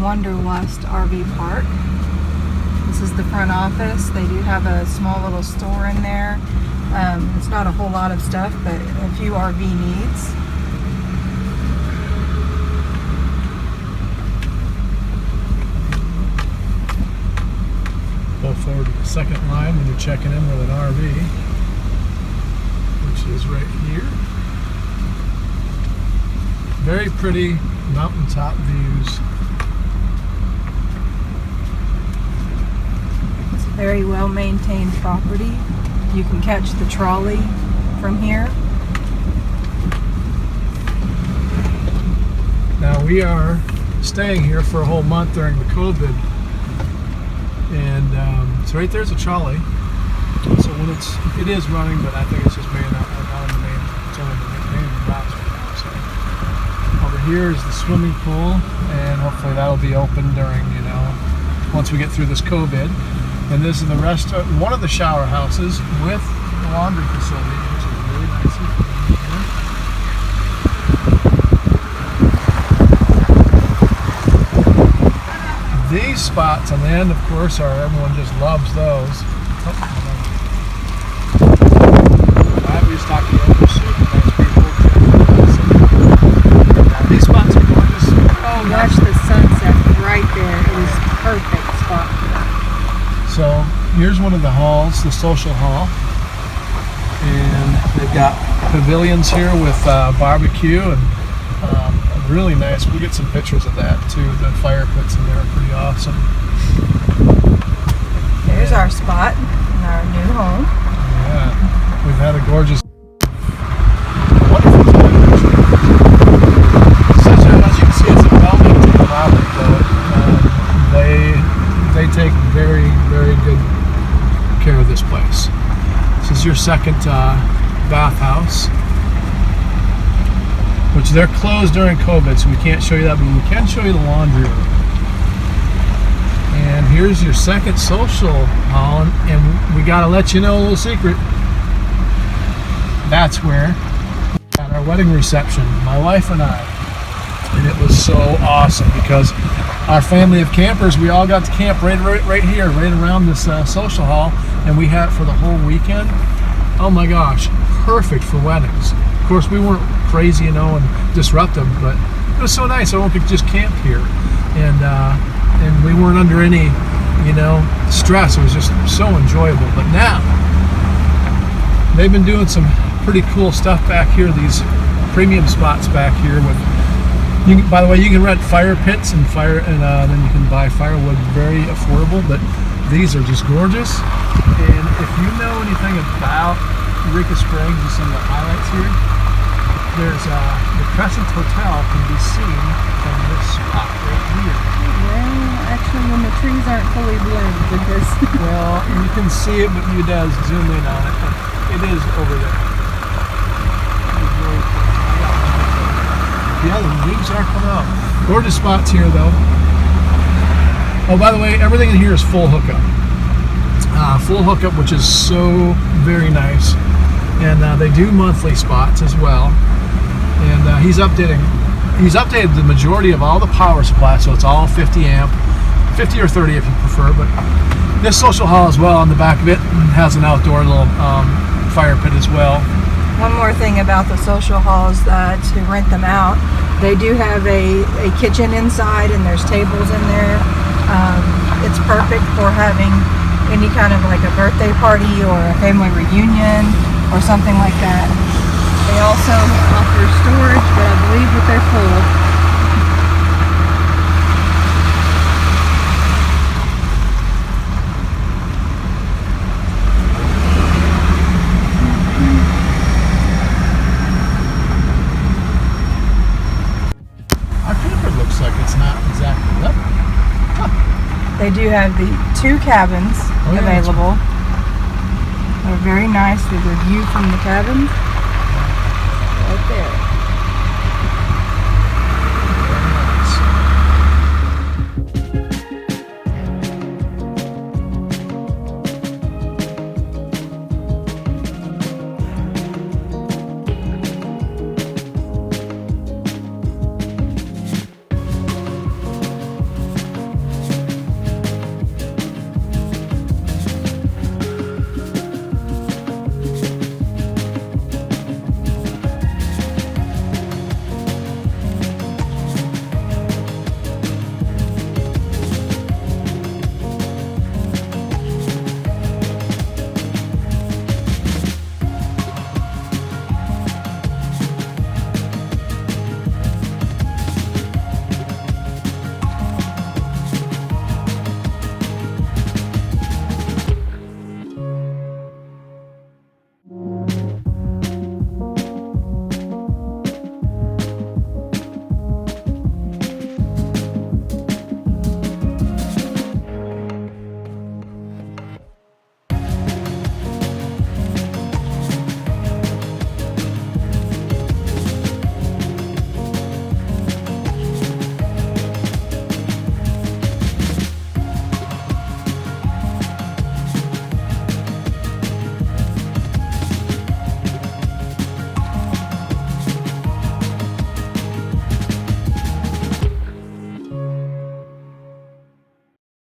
Wanderlust RV park. This is the front office. They do have a small little store in there. It's not a whole lot of stuff, but a few RV needs. Go forward to the second line when you're checking in with an RV, which is right here. Very pretty mountaintop views. It's a very well maintained property. You can catch the trolley from here. Now we are staying here for a whole month during the COVID, and so right there's a trolley. So when it is running, but I think it's just not on the main. It's only the main routes right now. So over here is the swimming pool, and hopefully that'll be open during once we get through this COVID. And this is the one of the shower houses with the laundry facility, which is really nice and clean here. These spots on the end, of course, everyone just loves those. We just talked to the owner, nice people. These spots are gorgeous. Oh, watch the sunset right there. It is a perfect spot for that. So here's one of the halls, the social hall, and they've got pavilions here with barbecue and really nice. We'll get some pictures of that too. The fire pits in there are pretty awesome. There's our spot in our new home. Yeah, we've had a gorgeous, wonderful time. As you can see, it's a well-maintained property though. They take very, very good care of this place. This is your second bathhouse, which they're closed during COVID, so we can't show you that, but we can show you the laundry room. And here's your second social hall, and we gotta let you know a little secret. That's where we had our wedding reception, my wife and I. And it was so awesome because our family of campers, we all got to camp right here, right around this social hall, and we had it for the whole weekend. Oh my gosh, perfect for weddings. Of course, we weren't crazy, and disruptive, but it was so nice. Everyone could just camp here, and we weren't under any, stress. It was just so enjoyable. But now they've been doing some pretty cool stuff back here. These premium spots back here with. By the way, you can rent fire pits and then you can buy firewood very affordable, but these are just gorgeous. And if you know anything about Eureka Springs and some of the highlights here, there's the Crescent Hotel can be seen from this spot right here. Well, actually, when the trees aren't fully bloomed, because well, you can see it, but you does zoom in on it, but it is over there. It's really cool. Yeah, the leaves are coming out. Gorgeous spots here, though. Oh, by the way, everything in here is full hookup. Full hookup, which is so very nice. And they do monthly spots as well. And he's updated the majority of all the power supply, so it's all 50 amp, 50 or 30 if you prefer. But this social hall as well on the back of it has an outdoor little fire pit as well. one more thing about the social halls to rent them out, they do have a kitchen inside and there's tables in there. It's perfect for having any kind of like a birthday party or a family reunion or something like that. They also offer storage, but I believe that they're full. They do have the 2 cabins available. They're very nice with a view from the cabins. Right there.